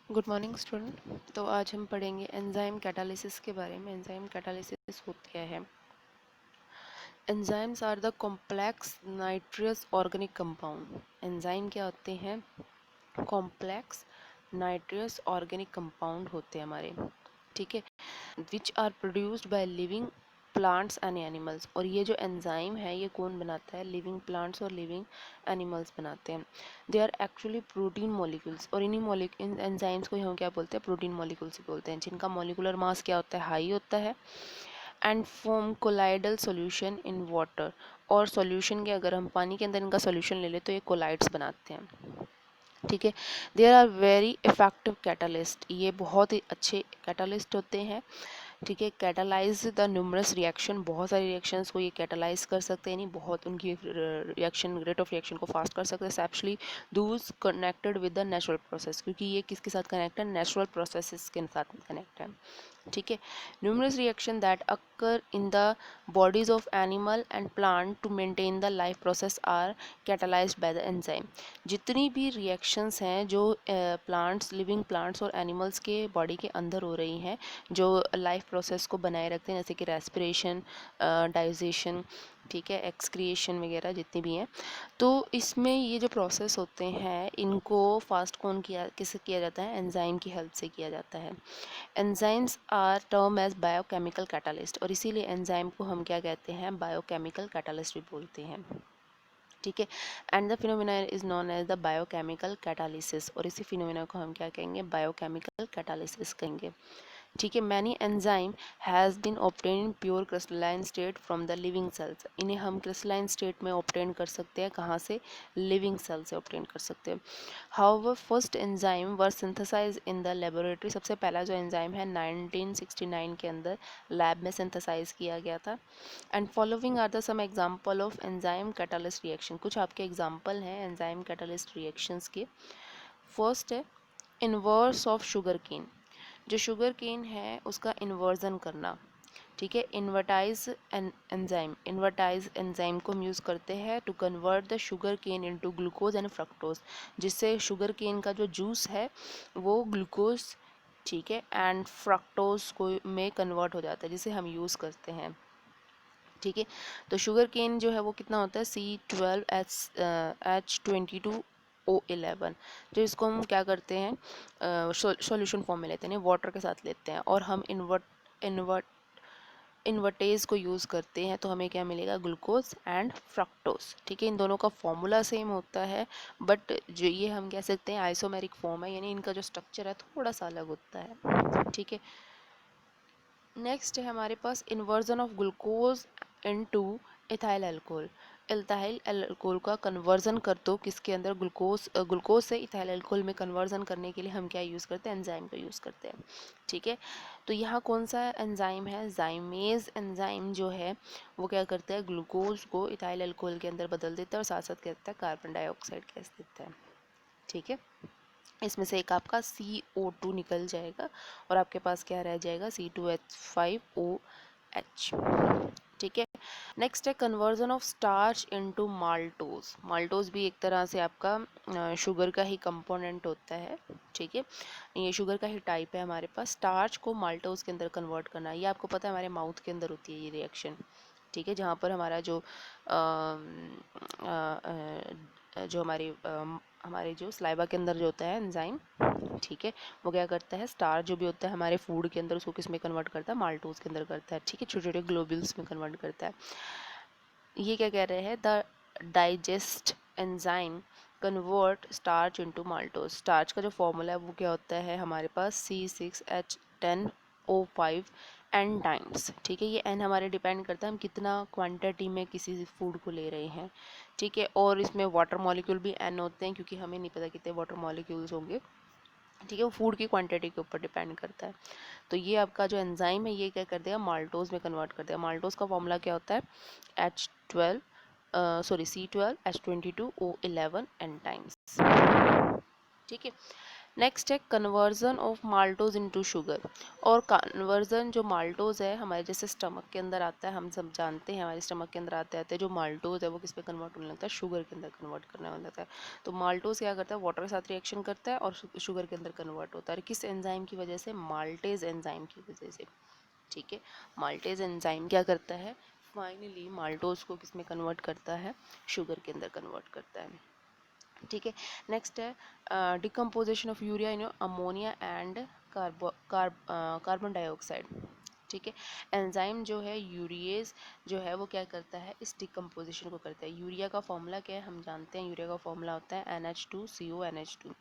Good morning student. तो आज हम पढ़ेंगे एंजाइम कैटालिसिस के बारे में। एंजाइम कैटालिसिस होता क्या है? Enzymes are the complex nitrous organic compound. Enzyme क्या होते हैं? कॉम्प्लेक्स नाइट्रियस ऑर्गेनिक कंपाउंड होते हैं हमारे, ठीक है, which are produced by living plants and animals. और ये जो एंजाइम है ये कौन बनाता है? लिविंग प्लांट्स और लिविंग एनिमल्स बनाते हैं। They are actually protein molecules, और इन एंजाइम्स को हम क्या बोलते हैं? प्रोटीन मॉलिक्यूल्स बोलते हैं, जिनका मॉलिक्यूलर मास क्या होता है? हाई होता है। And form colloidal solution in water, और सॉल्यूशन के अगर हम पानी के अंदर इनका सॉल्यूशन ले ले तो ये कोलाइड्स बनाते हैं, ठीक है। There are very effective catalyst, ये बहुत ही अच्छे कैटालिस्ट होते हैं, ठीक है। कैटालाइज द न्यूमरस रिएक्शन, बहुत सारे रिएक्शंस को ये कैटालाइज कर सकते हैं, नहीं बहुत उनकी रिएक्शन रेट ऑफ रिएक्शन को फास्ट कर सकते हैं, specially Dooj connected with the natural process, क्योंकि ये किसके साथ कनेक्ट है? नेचुरल प्रोसेसेस के साथ कनेक्ट है, ठीक है। Numerous reaction that occur in the bodies of animal and plant to maintain the life process are catalysed by the enzyme. जितनी भी रिएक्शंस हैं जो प्लांट्स, लिविंग प्लांट्स और एनिमल्स के बॉडी के अंदर हो रही हैं, जो लाइफ प्रोसेस को बनाए रखते हैं, जैसे कि रेस्पिरेशन, डाइजेशन, ठीक है, एक्सक्रिएशन वगैरह जितनी भी हैं, तो इसमें ये जो प्रोसेस होते हैं इनको फास्ट किससे किया जाता है? एंजाइम की हेल्प से किया जाता है। Enzymes are term as biochemical catalyst, और इसीलिए एंजाइम को हम क्या कहते हैं? बायोकेमिकल कैटालिस्ट भी बोलते हैं, ठीक है। And the phenomena is known as the biochemical catalysis, और इसी फिनोमिना को हम क्या कहेंगे? बायोकेमिकल कैटालिसिस कहेंगे, ठीक है। Many enzyme has been obtain in pure crystalline state from the living cells, इन्हें हम क्रिस्टलाइन स्टेट में ऑब्टेन कर सकते हैं, कहाँ से? लिविंग सेल से ऑब्टेन कर सकते हैं। However first enzyme were synthesise in the laboratory, सबसे पहला जो एंजाइम है 1969 के अंदर लैब में सिंथेसाइज किया गया था। And following are the some example of enzyme catalyst reaction, कुछ आपके एग्जांपल हैं एंजाइम कैटालिस्ट रिएक्शंस के। फर्स्ट है इन्वर्स ऑफ शुगर केन, जो शुगर केन है उसका इन्वर्जन करना, ठीक है। इन्वर्टाइज एंजाइम को हम यूज़ करते हैं to convert the sugar cane into glucose and fructose, जिससे शुगर केन का जो जूस है वो ग्लूकोज, ठीक है, एंड फ्रक्टोज को में कन्वर्ट हो जाता है, जिसे हम यूज़ करते हैं, ठीक है। तो शुगर केन जो है वो कितना होता है? C12H22O11, जो इसको हम क्या करते हैं? सॉल्यूशन फॉर्म में लेते हैं, वाटर के साथ लेते हैं, और हम इन्वर्ट इन्वर्टेज को यूज़ करते हैं, तो हमें क्या मिलेगा? ग्लूकोज एंड फ्रक्टोज, ठीक है। इन दोनों का फॉर्मूला सेम होता है, बट जो ये हम कह सकते हैं आइसोमेरिक फॉर्म है, यानी इनका जो स्ट्रक्चर है थोड़ा सा अलग होता है, ठीक है। नेक्स्ट है हमारे पास inversion of glucose into ethyl alcohol. Ethyl alcohol का कन्वर्जन कर दो किसके अंदर? ग्लूकोज से इथाइल अल्कोहल में कन्वर्जन करने के लिए हम क्या यूज़ करते हैं? एंजाइम का यूज़ करते हैं, ठीक है। तो यहाँ कौन सा एंजाइम है? जाइमेज एंजाइम जो है वो क्या करता है? ग्लूकोज को इथाइल अल्कोहल के अंदर बदल देता है, और साथ साथ कहता है कार्बन डाइऑक्साइड गैस देता है, ठीक है। इसमें से एक आपका CO2 निकल जाएगा, और आपके पास क्या रह जाएगा? C2H5OH, ठीक है। नेक्स्ट है conversion of starch into maltose. Maltose भी एक तरह से आपका शुगर का ही कंपोनेंट होता है, ठीक है। ये शुगर का ही टाइप है हमारे पास। स्टार्च को माल्टोज के अंदर कन्वर्ट करना, ये आपको पता है हमारे माउथ के अंदर होती है ये रिएक्शन, ठीक है, जहाँ पर हमारा जो हमारे जो स्लाइवा के अंदर जो होता है एंजाइम, ठीक है, वो क्या करता है? स्टार जो भी होता है हमारे फूड के अंदर उसको किस में कन्वर्ट करता है? माल्टोज के अंदर करता है, ठीक है, छोटे छोटे ग्लोब्यूल्स में कन्वर्ट करता है। ये क्या कह रहे हैं? The digest enzyme convert starch into maltose. Starch का जो फॉर्मूला है वो क्या होता है हमारे पास? C6H10O5 एन टाइम्स, ठीक है। ये एन हमारे डिपेंड करता है हम कितना क्वांटिटी में किसी फूड को ले रहे हैं, ठीक है। और इसमें वाटर मॉलिक्यूल भी एन होते हैं, क्योंकि हमें नहीं पता कितने वाटर मॉलिक्यूल्स होंगे, ठीक है, वो फूड की क्वांटिटी के ऊपर डिपेंड करता है। तो ये आपका जो एंजाइम है ये क्या कर देगा? माल्टोज में कन्वर्ट कर देगा। माल्टोज का फॉर्मूला क्या होता है? C12H22O11 एन टाइम्स, ठीक है। नेक्स्ट है conversion of maltose into sugar. और कन्वर्जन जो माल्टोज है हमारे जैसे स्टमक के अंदर आता है, हम सब जानते हैं हमारे स्टमक के अंदर आते आते जो माल्टोज है वो किस पे कन्वर्ट होने लगता है, शुगर के अंदर कन्वर्ट करने लगता है। तो माल्टोज क्या करता है, वाटर के साथ रिएक्शन करता है और शुगर के अंदर कन्वर्ट होता है। किस एंजाइम की वजह से, माल्टेज एंजाइम की वजह से। ठीक है, माल्टेज एंजाइम क्या करता है, फाइनली माल्टोज को किस में कन्वर्ट करता है, शुगर के अंदर कन्वर्ट करता है। ठीक है, नेक्स्ट है decomposition of urea in ammonia and carbon dioxide. ठीक है, एंजाइम जो है यूरिएज जो है वो क्या करता है, इस डिकम्पोजिशन को करता है। यूरिया का फॉर्मूला क्या है, हम जानते हैं यूरिया का फॉर्मूला होता है NH2CONH2।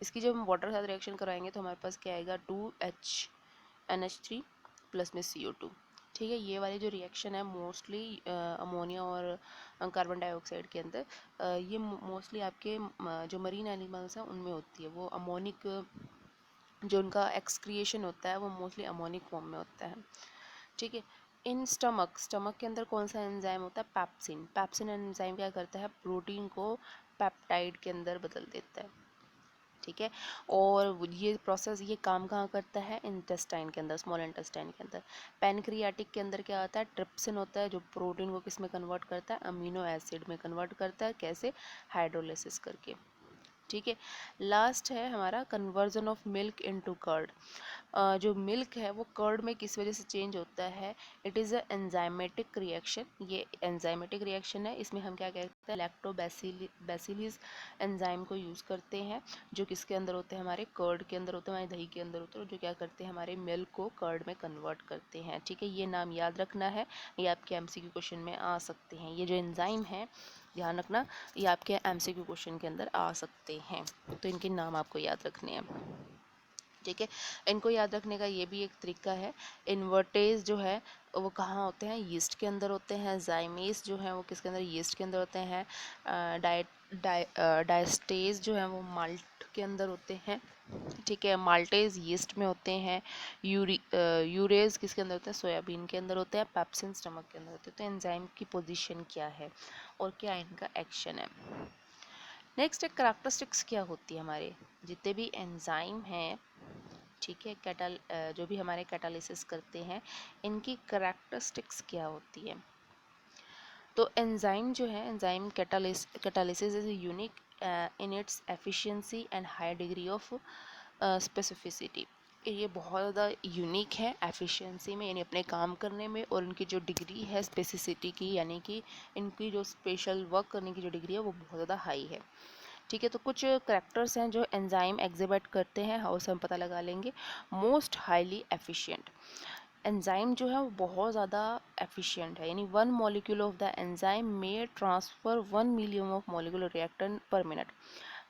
इसकी जब हम वाटर के साथ रिएक्शन कराएंगे तो हमारे पास क्या आएगा, 2NH3 प्लस में CO2। ठीक है, ये वाली जो रिएक्शन है मोस्टली अमोनिया और कार्बन डाइऑक्साइड के अंदर ये मोस्टली आपके जो मरीन एनिमल्स हैं उनमें होती है। वो अमोनिक जो उनका एक्सक्रिएशन होता है वो मोस्टली अमोनिक फॉर्म में होता है। ठीक है, इन स्टमक के अंदर कौन सा एंजाइम होता है, पैप्सिन। पैप्सिन एंजाइम क्या करता है, प्रोटीन को पेप्टाइड के अंदर बदल देता है। ठीक है, और ये प्रोसेस, ये काम कहाँ करता है, इंटेस्टाइन के अंदर, स्मॉल इंटेस्टाइन के अंदर। पैनक्रियाटिक के अंदर क्या होता है, ट्रिप्सिन होता है जो प्रोटीन को किस में कन्वर्ट करता है, अमीनो एसिड में कन्वर्ट करता है। कैसे, हाइड्रोलिसिस करके। ठीक है, लास्ट है हमारा conversion of milk into curd. जो मिल्क है वो कर्ड में किस वजह से चेंज होता है, it is a enzymatic reaction. ये एंजाइमेटिक रिएक्शन है, इसमें हम क्या कहते हैं, लैक्टोबैसिलिस एंजाइम को यूज़ करते हैं, जो किसके अंदर होते हैं, हमारे कर्ड के अंदर होते हैं, हमारे दही के अंदर होते हैं, जो क्या करते हैं, हमारे मिल्क को कर्ड में कन्वर्ट करते हैं। ठीक है, ये नाम याद रखना है, ये आपके MCQ क्वेश्चन में आ सकते हैं। ये जो एंजाइम है ध्यान रखना, ये आपके MCQ क्वेश्चन के अंदर आ सकते हैं, तो इनके नाम आपको याद रखने हैं। ठीक है, इनको याद रखने का ये भी एक तरीका है। इन्वर्टेज जो है वो कहाँ होते हैं, यीस्ट के अंदर होते हैं। जाइमेस जो है वो किसके अंदर, यीस्ट के अंदर होते हैं। डायस्टेज जो है वो माल्ट के अंदर होते हैं। ठीक है, माल्टेज यीस्ट में होते हैं। यूरेज किसके अंदर होते हैं, सोयाबीन के अंदर होते हैं। पेप्सिन स्टमक के अंदर होते हैं। तो एंजाइम की पोजीशन क्या है और क्या इनका एक्शन है। नेक्स्ट है करैक्टरिस्टिक्स क्या होती है हमारे जितने भी एंजाइम हैं। ठीक है, जो भी हमारे कैटालिसिस करते हैं इनकी करैक्टरिस्टिक्स क्या होती है। तो एंजाइम जो है, enzyme catalysis is unique in its efficiency and high degree of specificity. ये बहुत ज़्यादा यूनिक है एफिशिएंसी में, यानी अपने काम करने में, और इनकी जो डिग्री है स्पेसिसिटी की, यानी कि इनकी जो स्पेशल वर्क करने की जो डिग्री है वो बहुत ज़्यादा हाई है। ठीक है, तो कुछ करेक्टर्स हैं जो एंजाइम एग्जिबिट करते हैं, हाउ से हम पता लगा लेंगे। मोस्ट हाईली एफिशिएंट, एंजाइम जो है वो बहुत ज़्यादा एफिशिएंट है, यानी 1 मॉलिक्यूल ऑफ द एंजाइम में transfer 1 million of molecular reactor पर मिनट।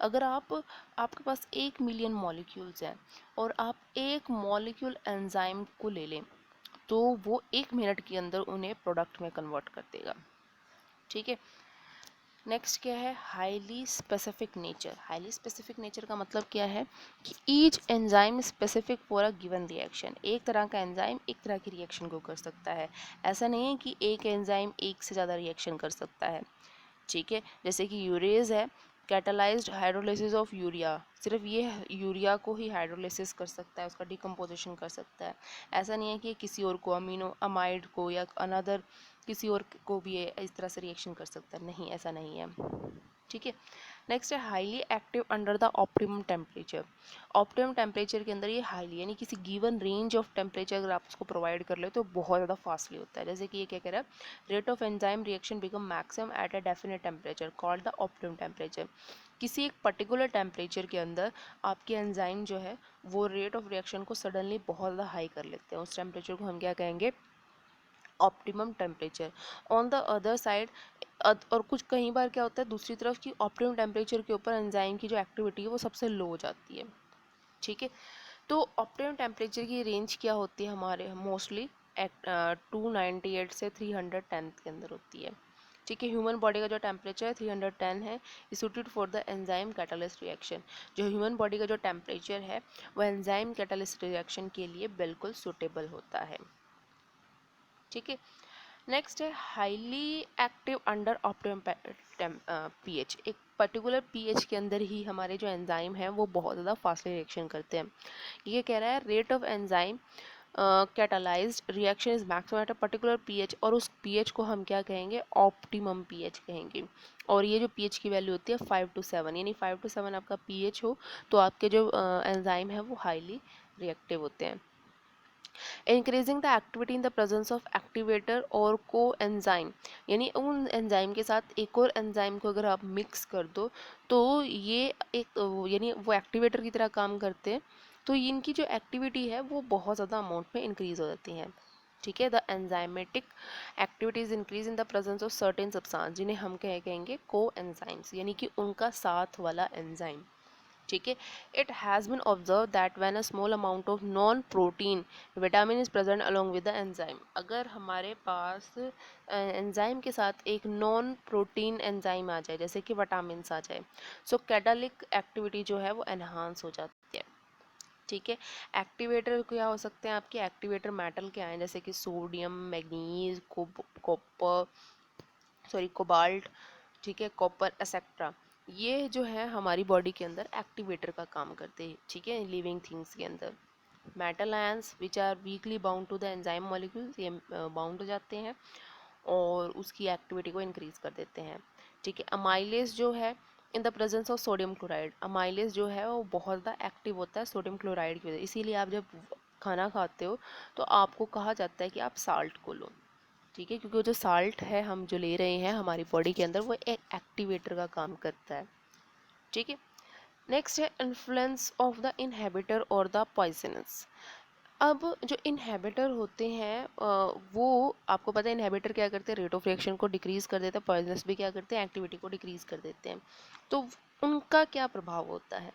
अगर आपके पास 1 मिलियन मॉलिक्यूल्स हैं और आप एक मॉलिक्यूल एंजाइम को ले लें तो वो 1 मिनट के अंदर उन्हें प्रोडक्ट में कन्वर्ट कर देगा। ठीक है, नेक्स्ट क्या है, highly specific nature. Highly specific nature का मतलब क्या है कि each enzyme specific for a given reaction. एक तरह का एंजाइम एक तरह की रिएक्शन को कर सकता है, ऐसा नहीं है कि एक एंजाइम एक से ज़्यादा रिएक्शन कर सकता है। ठीक है, जैसे कि यूरेज है, कैटालाइज्ड हाइड्रोलिसिस ऑफ यूरिया, सिर्फ ये यूरिया को ही हाइड्रोलिसिस कर सकता है, उसका डिकम्पोजिशन कर सकता है। ऐसा नहीं है कि किसी और को, अमीनो अमाइड को या अनदर किसी और को भी ये इस तरह से रिएक्शन कर सकता है, नहीं, ऐसा नहीं है। ठीक है, नेक्स्ट है highly active under the optimum temperature. Optimum temperature के अंदर ये हाईली, यानी किसी गिवन रेंज ऑफ टेम्परेचर अगर आप उसको प्रोवाइड कर ले तो बहुत ज़्यादा फास्टली होता है। जैसे कि ये क्या कह रहा है, rate of enzyme reaction become maximum at a definite temperature called the optimum temperature. किसी एक पर्टिकुलर टेम्परेचर के अंदर आपके एंजाइम जो है वो रेट ऑफ रिएक्शन को सडनली बहुत ज़्यादा हाई कर लेते हैं, उस टेम्परेचर को हम क्या कहेंगे, optimum temperature. On the other side, और कुछ कई बार क्या होता है दूसरी तरफ की ऑप्टिमम टेम्परेचर के ऊपर एंजाइम की जो एक्टिविटी है वो सबसे लो हो जाती है। ठीक है, तो ऑप्टिमम टेम्परेचर की रेंज क्या होती है हमारे, मोस्टली 298 से 310 के अंदर होती है। ठीक है, ह्यूमन बॉडी का जो टेम्परेचर है 310 है, is suited for the enzyme catalyst reaction. जो ह्यूमन बॉडी का जो टेम्परेचर है वो एंजाइम कैटालिस्ट रिएक्शन के लिए बिल्कुल सूटेबल होता है। ठीक है, नेक्स्ट है highly active under optimum pH. एक पर्टिकुलर पीएच के अंदर ही हमारे जो एंजाइम है वो बहुत ज़्यादा फास्टली रिएक्शन करते हैं। ये कह रहा है rate of enzyme catalysed reaction is maximum at a particular pH, और उस पीएच को हम क्या कहेंगे, ऑप्टिमम पीएच कहेंगे। और ये जो पीएच की वैल्यू होती है 5 to 7, यानी 5 to 7 आपका पीएच हो तो आपके जो एंजाइम है वो हाईली रिएक्टिव होते हैं। Increasing the activity in the presence of activator और को एंजाइम, यानी उन एंजाइम के साथ एक और एंजाइम को अगर आप मिक्स कर दो तो ये एक यानी वो एक्टिवेटर की तरह काम करते हैं, तो इनकी जो एक्टिविटी है वो बहुत ज़्यादा अमाउंट में इंक्रीज हो जाती है। ठीक है, the enzymatic activities increase in the presence of certain substance, जिन्हें हम कहेंगे को एंजाइम्स, यानी कि उनका साथ वाला एंजाइम। ठीक है, it has been observe that when a small amount of non protein vitamin is present along with the enzyme, अगर हमारे पास एंजाइम के साथ एक नॉन प्रोटीन एंजाइम आ जाए जैसे कि विटामिन आ जाए, सो कैटालिक एक्टिविटी जो है वो एनहांस हो जाती है। ठीक है, एक्टिवेटर क्या हो सकते हैं आपके, एक्टिवेटर मेटल के आए जैसे कि sodium, manganese, copper, sorry cobalt, ठीक है, कॉपर एक्सेट्रा, ये जो है हमारी बॉडी के अंदर एक्टिवेटर का काम करते हैं। ठीक है, लिविंग थिंग्स के अंदर metal ions which are weakly bound to the enzyme molecules, ये बाउंड हो जाते हैं और उसकी एक्टिविटी को इंक्रीज कर देते हैं। ठीक है, अमाइलेज जो है इन the presence of sodium chloride, amylase जो है वो बहुत ज़्यादा एक्टिव होता है सोडियम क्लोराइड की वजह से, इसीलिए आप जब खाना खाते हो तो आपको कहा जाता है कि आप साल्ट को लो। ठीक है, क्योंकि वो जो साल्ट है हम जो ले रहे हैं हमारी बॉडी के अंदर वो एक एक्टिवेटर का काम करता है। ठीक है, नेक्स्ट है इन्फ्लुएंस ऑफ द इनहेबिटर और द पॉइजनस। अब जो इनहेबिटर होते हैं वो आपको पता है इनहेबिटर क्या करते हैं, रेट ऑफ रिएक्शन को डिक्रीज कर देते हैं, पॉइजनस भी क्या करते हैं, एक्टिविटी को डिक्रीज कर देते हैं। तो उनका क्या प्रभाव होता है,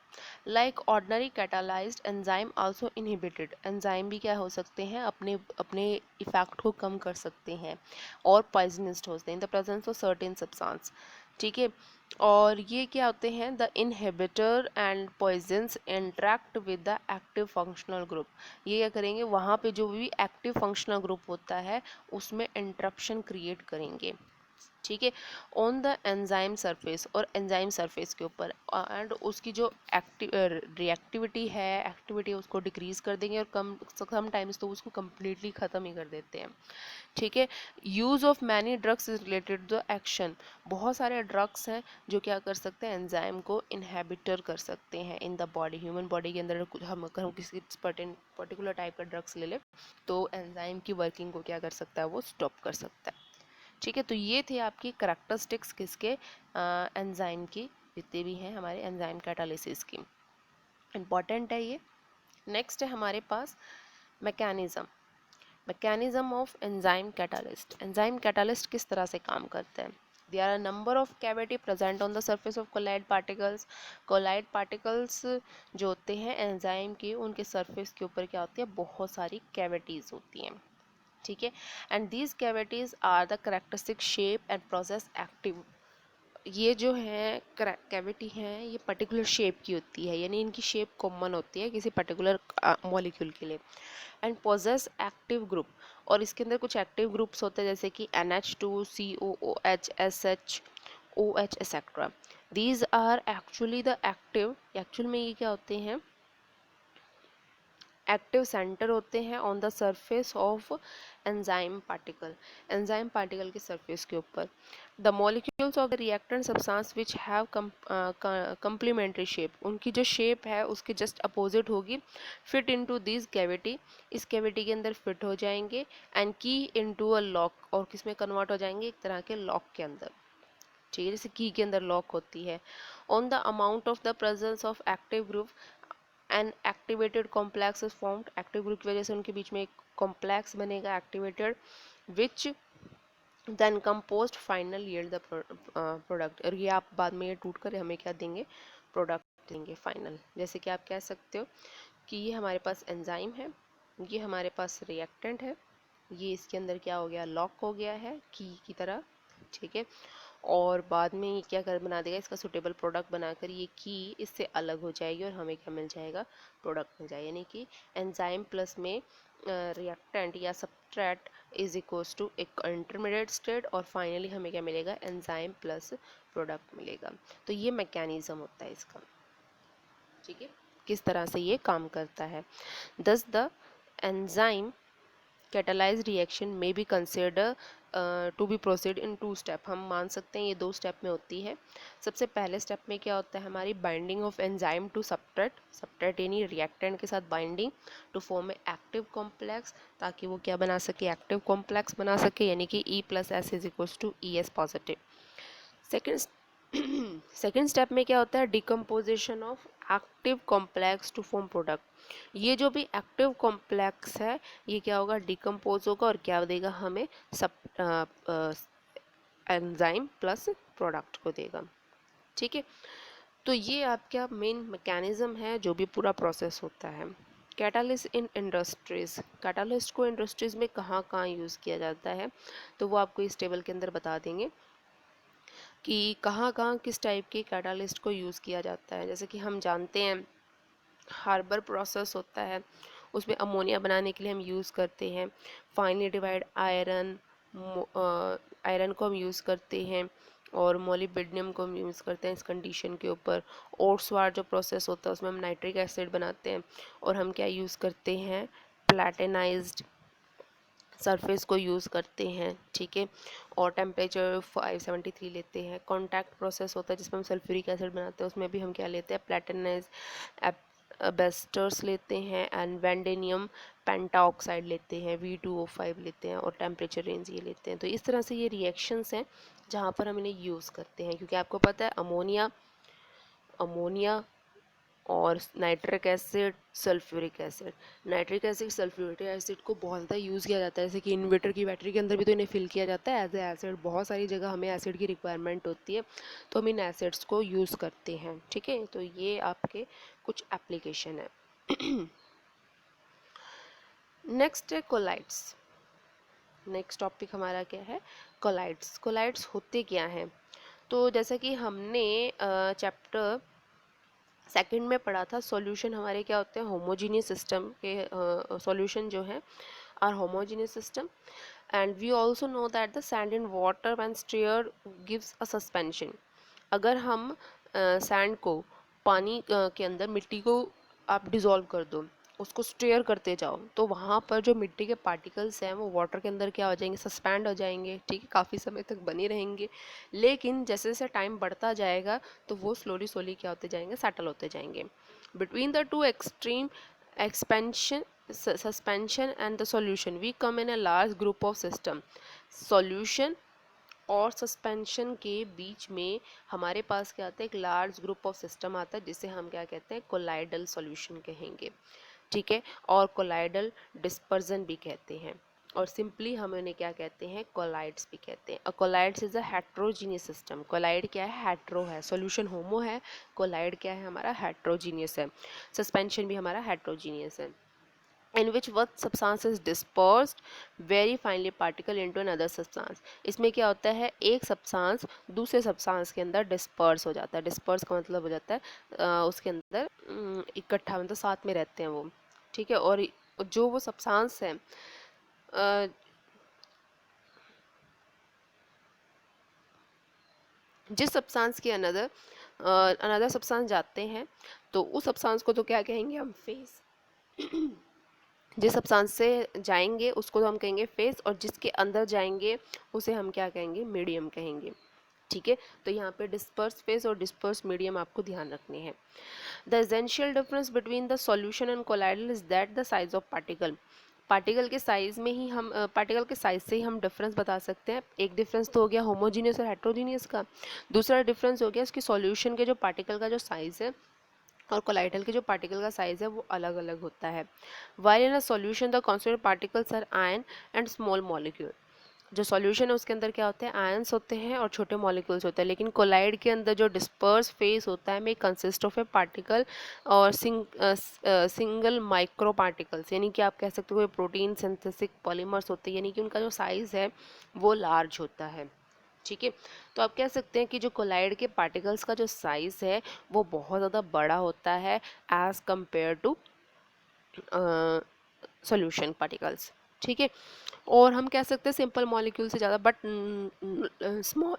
like ordinary catalysed enzyme also inhibited, enzyme भी क्या हो सकते हैं, अपने अपने इफेक्ट को कम कर सकते हैं और पॉइजनस होते हैं in the presence of certain substance. ठीक है, और ये क्या होते हैं, the inhibitor and poisons interact with the active functional group, ये क्या करेंगे, वहाँ पे जो भी एक्टिव फंक्शनल ग्रुप होता है उसमें इंटरप्शन क्रिएट करेंगे। ठीक है, ऑन द एंजाइम सरफेस, और एंजाइम सरफेस के ऊपर, एंड उसकी जो एक्टिव रिएक्टिविटी है, एक्टिविटी उसको डिक्रीज कर देंगे और कम टाइम्स तो उसको कम्प्लीटली ख़त्म ही कर देते हैं। ठीक है, use of many drugs is related to action, बहुत सारे ड्रग्स हैं जो क्या कर सकते हैं, एंजाइम को इनहेबिटर कर सकते हैं in the body, human body के अंदर हम अगर हम किसी पर्टिकुलर टाइप का ड्रग्स ले लें तो एंजाइम की वर्किंग को क्या कर सकता है, वो स्टॉप कर सकता है। ठीक है, तो ये थे आपकी करैक्टरिस्टिक्स किसके, एंजाइम की, जितने भी हैं हमारे एंजाइम कैटालिसिस की, इम्पॉर्टेंट है ये। नेक्स्ट है हमारे पास mechanism, mechanism of enzyme catalyst, enzyme catalyst किस तरह से काम करते हैं। There are a number of cavity present on the surface of colloid particles, colloid particles जो होते हैं एंजाइम के, उनके सरफेस के ऊपर क्या होती है, बहुत सारी कैविटीज होती हैं। ठीक है, and these cavities are the characteristic shape and process active, ये जो है कैविटी है ये पर्टिकुलर शेप की होती है, यानी इनकी शेप कॉमन होती है किसी पर्टिकुलर मॉलिक्यूल के लिए, एंड पोजेस एक्टिव ग्रुप, और इसके अंदर कुछ एक्टिव ग्रुप्स होते हैं जैसे कि NH2, COOH, SH, OH etcetera, these are actually the active, actual में ये क्या होते हैं, एक्टिव सेंटर होते हैं on the surface of enzyme particle, enzyme particle के सरफेस के ऊपर, the molecules of the reactant substance which have complementary shape, उनकी जो शेप है उसके जस्ट अपोजिट होगी, फिट इनटू दिस कैविटी, इस कैविटी के अंदर फिट हो जाएंगे, एंड की इनटू अ लॉक, और किस में कन्वर्ट हो जाएंगे, एक तरह के लॉक के अंदर। ठीक है, जैसे की के अंदर लॉक होती है, on the amount of the presence of active group an activated complex is formed, active group की वजह से उनके बीच में एक कॉम्प्लेक्स बनेगा activated, which then compost final yield the product, और ये आप बाद में ये टूट कर हमें क्या देंगे, प्रोडक्ट देंगे फाइनल। जैसे कि आप कह सकते हो कि ये हमारे पास एंजाइम है, ये हमारे पास रिएक्टेंट है, ये इसके अंदर क्या हो गया, लॉक हो गया है की तरह। ठीक है, और बाद में ये क्या कर बना देगा, इसका सुटेबल प्रोडक्ट बनाकर ये की इससे अलग हो जाएगी और हमें क्या मिल जाएगा, प्रोडक्ट मिल जाएगा। यानी कि एंजाइम प्लस में रिएक्टेंट या सब्सट्रेट इज इक्वल्स टू एक इंटरमीडिएट स्टेट और फाइनली हमें क्या मिलेगा, एंजाइम प्लस प्रोडक्ट मिलेगा। तो ये मैकेनिज्म होता है इसका, ठीक है, किस तरह से ये काम करता है। Thus the enzyme catalyse reaction में be consider to be proceed in 2 step. हम मान सकते हैं ये 2 स्टेप में होती है। सबसे पहले स्टेप में क्या होता है, हमारी binding of enzyme to substrate, substrate यानी रिएक्टेंट के साथ binding to form a active complex, ताकि वो क्या बना सके, एक्टिव कॉम्प्लेक्स बना सके, यानी कि E+S is equals to ES positive. Second second step में क्या होता है, decomposition of active complex to form product. ये जो भी एक्टिव कॉम्प्लेक्स है ये क्या होगा, डिकम्पोज होगा और क्या देगा हमें, सब एंजाइम प्लस प्रोडक्ट को देगा, ठीक है। तो ये आपका मेन मैकेनिज्म है जो भी पूरा प्रोसेस होता है। कैटालिस्ट इन इंडस्ट्रीज, कैटालिस्ट को इंडस्ट्रीज में कहाँ कहाँ यूज़ किया जाता है, तो वो आपको इस टेबल के अंदर बता देंगे कि कहाँ कहाँ किस टाइप के कैटालिस्ट को यूज़ किया जाता है। जैसे कि हम जानते हैं हार्बर प्रोसेस होता है, उसमें अमोनिया बनाने के लिए हम यूज़ करते हैं। फाइनली डिवाइड आयरन, आयरन को हम यूज़ करते हैं और मोलिब्डेनम को हम यूज़ करते हैं इस कंडीशन के ऊपर। ओर्सवार जो प्रोसेस होता है उसमें हम नाइट्रिक एसिड बनाते हैं और हम क्या यूज़ करते हैं, प्लैटिनाइज्ड सरफेस को यूज़ करते हैं, ठीक है, और टेम्परेचर 573 लेते हैं। कॉन्टैक्ट प्रोसेस होता है जिसमें हम सल्फ्यूरिक एसिड बनाते हैं, उसमें भी हम क्या लेते हैं, प्लैटिनाइज एस्बेस्टस लेते हैं एंड वैंडेनियम पेंटाऑक्साइड लेते हैं, V2O5 लेते हैं और टेम्परेचर रेंज ये लेते हैं। तो इस तरह से ये रिएक्शंस हैं जहाँ पर हम इन्हें यूज़ करते हैं, क्योंकि आपको पता है अमोनिया अमोनिया और nitric acid, sulphuric acid, nitric acid sulphuric acid को बहुत ज़्यादा यूज़ किया जाता है। जैसे कि इन्वर्टर की बैटरी के अंदर भी तो इन्हें फिल किया जाता है एज ए एसिड। बहुत सारी जगह हमें एसिड की रिक्वायरमेंट होती है तो हम इन एसिड्स को यूज़ करते हैं, ठीक है। तो ये आपके कुछ एप्लीकेशन है। नेक्स्ट है कोलाइड्स। नेक्स्ट टॉपिक हमारा क्या है, कोलाइड्स। कोलाइड्स होते क्या हैं, तो जैसा कि हमने चैप्टर सेकंड में पढ़ा था, सॉल्यूशन हमारे क्या होते हैं, होमोजीनियस सिस्टम के सॉल्यूशन जो है are homogeneous system and we also know that the sand in water when stirred gives a suspension. अगर हम सैंड को पानी के अंदर, मिट्टी को आप डिज़ोल्व कर दो, उसको स्टेयर करते जाओ, तो वहाँ पर जो मिट्टी के पार्टिकल्स हैं वो वाटर के अंदर क्या हो जाएंगे, सस्पेंड हो जाएंगे, ठीक है, काफ़ी समय तक बने रहेंगे। लेकिन जैसे जैसे टाइम बढ़ता जाएगा तो वो स्लोली स्लोली क्या होते जाएंगे, सेटल होते जाएंगे। Between the two extreme expansion suspension and the solution we come in a large group of system. Solution और सस्पेंशन के बीच में हमारे पास क्या आता है, एक लार्ज ग्रुप ऑफ सिस्टम आता है जिसे हम क्या कहते हैं, कोलाइडल सॉल्यूशन कहेंगे, ठीक है, और कोलाइडल डिस्पर्जन भी कहते हैं, और सिंपली हम उन्हें क्या कहते हैं, कोलाइड्स भी कहते हैं। Colloids is a heterogeneous system. Colloid क्या है, हेट्रो है, सॉल्यूशन होमो है, कोलाइड क्या है हमारा, हेट्रोजीनियस है। सस्पेंशन भी हमारा हेट्रोजीनियस है। in which one substance is dispersed very finely particle into another substance। इसमें क्या होता है, एक सब्सटेंस दूसरे सब्सटेंस के अंदर डिस्पर्स हो जाता है। डिस्पर्स का मतलब हो जाता है उसके अंदर इकट्ठा, मतलब साथ में रहते हैं वो, ठीक है। और जो वो सब्सटेंस है जिस सब्सटेंस के अनदर अनदर सब्सटेंस जाते हैं तो उस सब्सटेंस को तो क्या कहेंगे हम, फेस। जिस सब्सटेंस से जाएंगे उसको तो हम कहेंगे फेस, और जिसके अंदर जाएंगे उसे हम क्या कहेंगे, मीडियम कहेंगे, ठीक है। तो यहाँ पे डिस्पर्स फेस और डिस्पर्स मीडियम आपको ध्यान रखने हैं। The essential difference between the solution and colloidal is that the size of particle. Particle के साइज में ही हम पार्टिकल के साइज से ही हम डिफरेंस बता सकते हैं। एक डिफरेंस तो हो गया होमोजीनियस और हेट्रोजीनियस का, दूसरा डिफरेंस हो गया इसकी सॉल्यूशन के जो पार्टिकल का जो साइज है और कोलाइडल के जो पार्टिकल का साइज है वो अलग अलग होता है। While in a solution the constituent particles are ion and small molecule. जो सॉल्यूशन है उसके अंदर क्या होते हैं, आयंस होते हैं और छोटे मॉलिक्यूल्स होते हैं। लेकिन कोलाइड के अंदर जो डिस्पर्स फेस होता है में कंसिस्ट ऑफ ए पार्टिकल और सिंगल माइक्रो पार्टिकल्स, यानी कि आप कह सकते हो प्रोटीन सिंथेटिक पॉलीमर्स होते हैं, यानी कि उनका जो साइज़ है वो लार्ज होता है, ठीक है। तो आप कह सकते हैं कि जो कोलाइड के पार्टिकल्स का जो साइज है वो बहुत ज़्यादा बड़ा होता है as compare to solution particles. ठीक है। और हम कह सकते हैं सिंपल मॉलिक्यूल से ज़्यादा, but small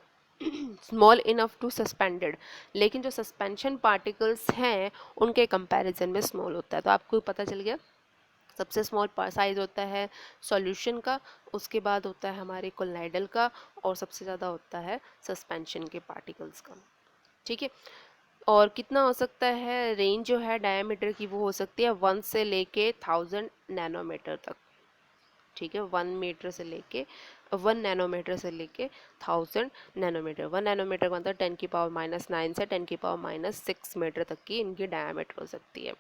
small enough to suspended, लेकिन जो सस्पेंशन पार्टिकल्स हैं उनके कंपैरिजन में स्मॉल होता है। तो आपको पता चल गया, सबसे स्मॉल साइज होता है सॉल्यूशन का, उसके बाद होता है हमारे कोलाइडल का, और सबसे ज़्यादा होता है सस्पेंशन के पार्टिकल्स का। ठीक है। और कितना हो सकता है, रेंज जो है डायमीटर की वो हो सकती है 1 से लेके 1000 नैनोमीटर तक। ठीक है। 1 मीटर से लेके 1 नैनोमीटर से लेके 1000 नैनोमीटर। 1 नैनोमीटर का मतलब 10⁻⁹ से 10⁻⁶ मीटर तक की इनकी डायमीटर हो सकती है।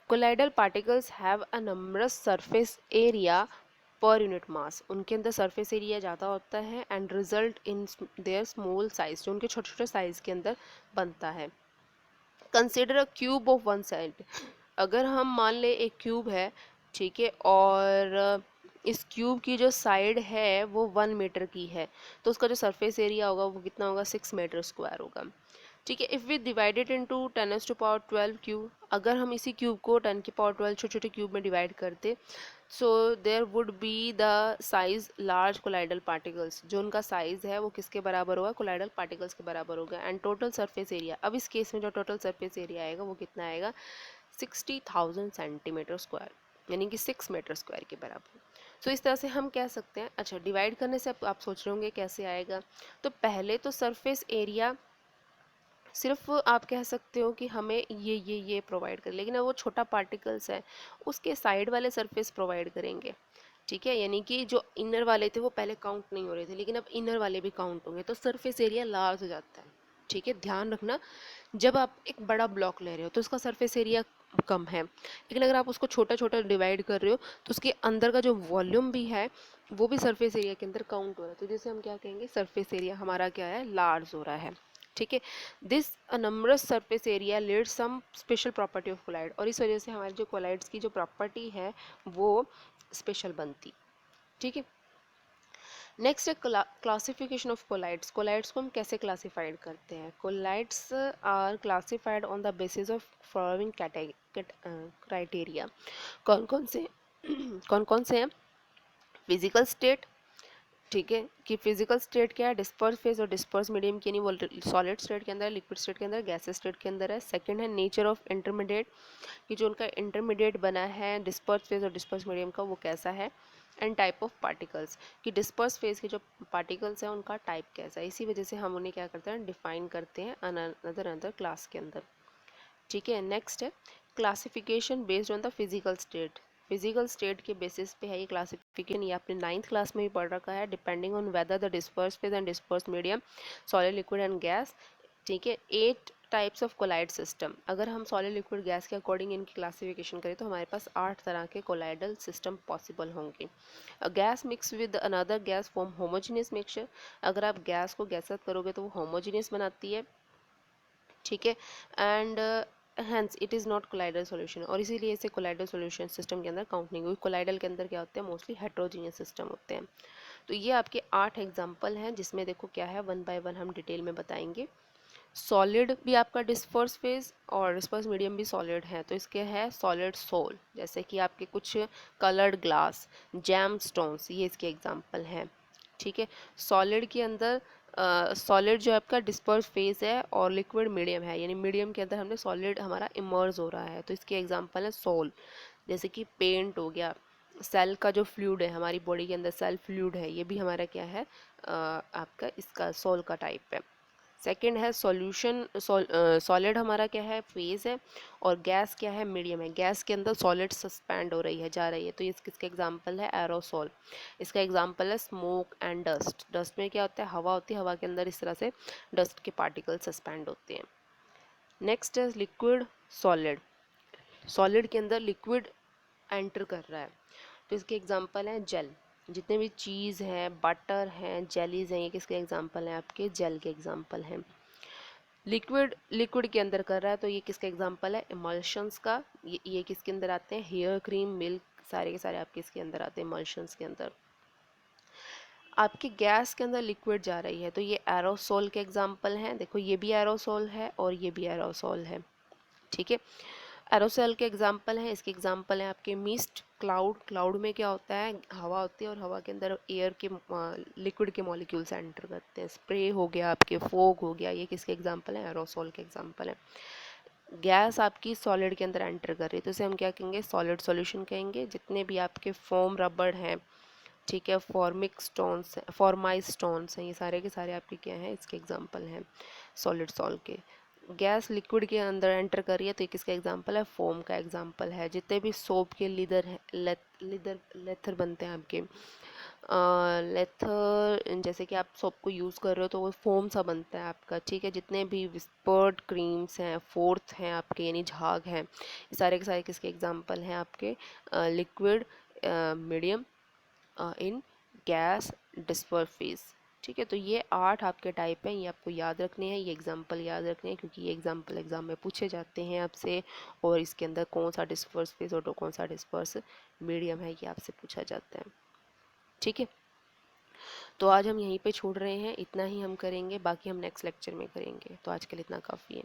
Colloidal particles have a numbers surface area per unit mass. उनके अंदर सरफेस एरिया ज़्यादा होता है and result in their small size, जो उनके छोटे छोटे साइज के अंदर बनता है। Consider a cube of 1 side. अगर हम मान ले एक क्यूब है, ठीक है, और इस क्यूब की जो साइड है वो 1 मीटर की है, तो उसका जो सरफेस एरिया होगा वो कितना होगा, 6 मीटर स्क्वायर होगा। ठीक है। If we divided into 10⁻12 cube, अगर हम इसी क्यूब को 10⁻12 छोटे छोटे क्यूब में डिवाइड करते, so there would be the size large colloidal particles, जो उनका साइज है वो किसके बराबर होगा, कोलाइडल पार्टिकल्स के बराबर होगा। एंड टोटल सरफेस एरिया, अब इस केस में जो टोटल सरफेस एरिया आएगा वो कितना आएगा, 60,000 सेंटीमीटर स्क्वायर, यानी कि 6 मीटर स्क्वायर के बराबर। तो इस तरह से हम कह सकते हैं। अच्छा, डिवाइड करने से आप सोच रहे होंगे कैसे आएगा। तो पहले तो सरफेस एरिया सिर्फ आप कह सकते हो कि हमें ये प्रोवाइड कर, लेकिन अब वो छोटा पार्टिकल्स है, उसके साइड वाले सरफेस प्रोवाइड करेंगे। ठीक है। यानी कि जो इनर वाले थे वो पहले काउंट नहीं हो रहे थे, लेकिन अब इनर वाले भी काउंट होंगे, तो सरफेस एरिया लार्ज हो जाता है। ठीक है। ध्यान रखना, जब आप एक बड़ा ब्लॉक ले रहे हो तो उसका सरफेस एरिया कम है, लेकिन अगर आप उसको छोटा छोटा डिवाइड कर रहे हो तो उसके अंदर का जो वॉल्यूम भी है वो भी सरफेस एरिया के अंदर काउंट हो रहा है। तो जैसे हम क्या कहेंगे, सरफेस एरिया हमारा क्या है, लार्ज हो रहा है। ठीक है। This enormous surface area lead some special property of colloid, और इस वजह से हमारे जो कोलाइड्स की जो प्रॉपर्टी है वो स्पेशल बनती। ठीक है। नेक्स्ट है क्लासिफिकेशन ऑफ कोलाइड्स। कोलाइड्स को हम कैसे क्लासिफाइड करते हैं, colloids are classified on the basis of following criteria. कौन कौन से कौन कौन से हैं, फिजिकल स्टेट। ठीक है, कि फिजिकल स्टेट क्या है, डिस्पर्स फेज और डिस्पर्स मीडियम की, यानी वो सॉलिड स्टेट के अंदर, लिक्विड स्टेट के अंदर, गैसेस स्टेट के अंदर है। सेकंड है नेचर ऑफ इंटरमीडिएट, कि जो उनका इंटरमीडिएट बना है डिस्पर्स फेज और डिस्पर्स मीडियम का वो कैसा है। एंड टाइप ऑफ पार्टिकल्स, कि डिस्पर्स फेज के जो पार्टिकल्स हैं उनका टाइप कैसा है, इसी वजह से हम उन्हें क्या करते हैं, डिफाइन करते हैं अनदर क्लास के अंदर। ठीक है। नेक्स्ट है classification based on the physical state. Physical state के बेसिस पे है ये क्लासिफिकेशन, ये आपने 9th क्लास में भी पढ़ रखा है। Depending on whether the disperse phase and disperse medium, solid liquid and gas. ठीक है। 8 टाइप्स ऑफ कोलाइड सिस्टम, अगर हम सॉलिड लिक्विड गैस के अकॉर्डिंग इनकी क्लासिफिकेशन करें तो हमारे पास 8 तरह के कोलाइडल सिस्टम पॉसिबल होंगे। Gas mix with another gas form homogeneous mixture, अगर आप गैस को गैस करोगे तो वो होमोजीनियस बनाती है। ठीक है। And hence it is not colloidal solution, और इसीलिए इसे कोलाइडल सॉल्यूशन सिस्टम के अंदर काउंट नहीं हुई। कोलाइडल के अंदर क्या होते हैं, मोस्टली हेट्रोजीनियस सिस्टम होते हैं। तो ये आपके 8 एग्जाम्पल हैं, जिसमें देखो क्या है, वन बाय वन हम डिटेल में बताएंगे। सॉलिड भी आपका डिस्पर्स फेज और डिस्पर्स मीडियम भी सॉलिड है, तो इसके है सॉलिड सोल, जैसे कि आपके कुछ कलर्ड ग्लास, जैम स्टोन्स, ये इसके एग्जाम्पल हैं। ठीक है। सॉलिड के अंदर सॉलिड जो आपका डिस्पर्स फेज है और लिक्विड मीडियम है, यानी मीडियम के अंदर हमने सॉलिड हमारा इमर्ज हो रहा है, तो इसके एग्जांपल है सोल, जैसे कि पेंट हो गया। सेल का जो फ्लूइड है हमारी बॉडी के अंदर, सेल फ्लूइड है, ये भी हमारा क्या है, आपका इसका सोल का टाइप है। सेकंड है सॉल्यूशन, सॉलिड हमारा क्या है, फेज है, और गैस क्या है, मीडियम है। गैस के अंदर सॉलिड सस्पेंड हो रही है, जा रही है, तो ये किसका एग्जांपल है, एरोसॉल। इसका एग्जांपल है स्मोक एंड डस्ट। डस्ट में क्या होता है, हवा होती है, हवा के अंदर इस तरह से डस्ट के पार्टिकल सस्पेंड होते हैं। नेक्स्ट है लिक्विड सॉलिड। सॉलिड के अंदर लिक्विड एंटर कर रहा है, तो इसके एग्जांपल हैं जेल। जितने भी चीज़ है, बटर हैं, जेलीज हैं, ये किसके एग्जांपल हैं, आपके जेल के एग्जांपल हैं। लिक्विड लिक्विड के अंदर कर रहा है, तो ये किसका एग्जांपल है, इमल्शंस का। ये किसके अंदर आते हैं, हेयर क्रीम, मिल्क, सारे के सारे आपके इसके अंदर आते हैं इमल्शंस के अंदर। आपके गैस के अंदर लिक्विड जा रही है, तो ये एरोसोल के एग्जाम्पल हैं। देखो ये भी एरोसोल है और ये भी एरोसोल है, ठीक है। एरोसोल के एग्जाम्पल हैं, इसके एग्जाम्पल हैं आपके मिस्ट, क्लाउड। क्लाउड में क्या होता है, हवा होती है और हवा के अंदर एयर के लिक्विड के मॉलिक्यूल्स एंटर करते हैं। स्प्रे हो गया, आपके फोग हो गया, ये किसके एग्जाम्पल हैं, एरोसोल के एग्जाम्पल हैं। गैस आपकी सॉलिड के अंदर एंटर कर रही है तो इसे हम क्या कहेंगे, सॉलिड सॉल्यूशन कहेंगे। जितने भी आपके फोम रबड़ हैं, ठीक है, फॉर्मिक स्टोन्स, फॉर्माइज स्टोन्स हैं, ये सारे के सारे आपके क्या हैं, इसके एग्जाम्पल हैं सॉलिड सॉल्ट के। गैस लिक्विड के अंदर एंटर कर रही है तो ये किसका एग्जाम्पल है, फोम का एग्जाम्पल है। जितने भी सोप के लीदर हैं, लीदर लेथर बनते हैं आपके, लेथर, जैसे कि आप सोप को यूज़ कर रहे हो तो वो फोम सा बनता है आपका, ठीक है। जितने भी विस्पर्ड क्रीम्स हैं, फोर्थ हैं आपके यानी झाग हैं, ये सारे के सारे किसके एग्जाम्पल हैं आपके, लिक्विड, मीडियम, इन गैस, डिस्पर फेज, ठीक है। तो ये 8 आपके टाइप हैं, ये आपको याद रखने हैं, ये एग्जाम्पल याद रखने हैं क्योंकि ये एग्जाम्पल एग्जाम में पूछे जाते हैं आपसे। और इसके अंदर कौन सा डिस्पर्स फेज और कौन सा डिस्पर्स मीडियम है ये आपसे पूछा जाता है, ठीक है। तो आज हम यहीं पे छोड़ रहे हैं, इतना ही हम करेंगे, बाकी हम नेक्स्ट लेक्चर में करेंगे। तो आज के लिए इतना काफ़ी है।